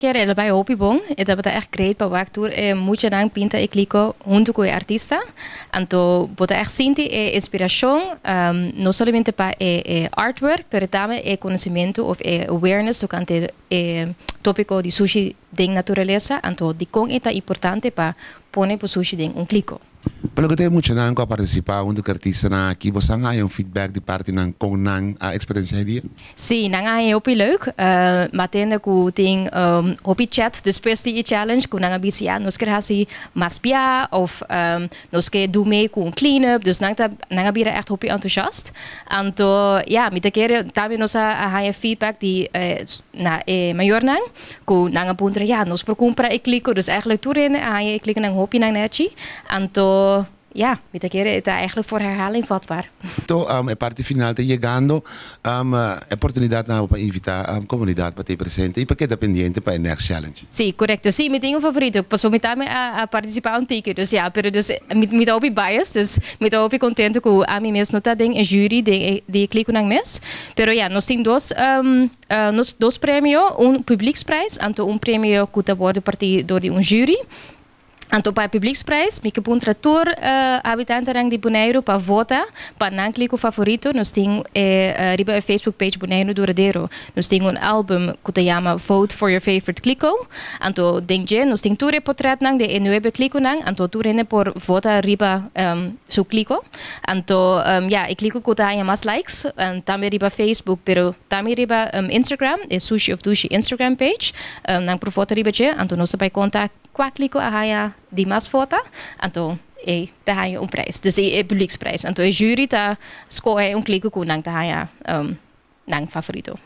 quer ela vai hopi bom, e tá echt great para o tour muito nang pinta e clico junto com o artista. Então, bota echt sinti inspiração, não somente para artwork, pero também conhecimento ou awareness do cante tópico de sushi de natureza. Então, de com é importante para pôr para sushi de clico. Pelo que tem muito nang ko participar onde o artista na aqui você há feedback de parte nang com nang a experiência dia. Sim, nang é heel leuk. Matende ku ting hopi chat depois de challenge ku nang bisi nos quer assim mais pia of nos quer do mee ku clean up. Dus nang bira echt hopi enthousiast. Então, ja, met keer também nos a feedback die na maior nang ku nang puntra ja nos por comprar e clico. Dus eigenlijk toerennen a klikken nang hopi nang netji. Então ja, met de keren is eigenlijk voor herhaling vatbaar. Então, a parte final está chegando, a oportunidade para invitar a comunidade para ter presente e para que dependente para o next challenge. Sim, correto. Sim, meu tenho favorito. Passou me também a participar um ticket, dus ja, pero dus me dá bias, dus me dá contente com a mim mesmo tá em jury de clico nang mes. Pero ja, nós tem dois prêmios, publieksprijs, então prêmio que tá borde partido door jury. Então, para o publieksprijs, me que trator habitanten de Bonaire para votar para não clicar o favorito. Nós temos riba a Facebook page Bonaire Duradeiro. Nós temos álbum que se chama Vote for Your Favorite Clico. Então, nós temos tour portret de 9 clico então tour por votar riba su clico. Então, ja, eu clico que tenha mais likes. Também riba Facebook, pero também riba Instagram, é Sushi of Dushi Instagram page. Não por votar riba je. Então, nós vai contar qua clico a haja die mas foto, então daar haja prijs. Dus publieksprijs. Então a jury tá score clico com nang tá haja nang favorito.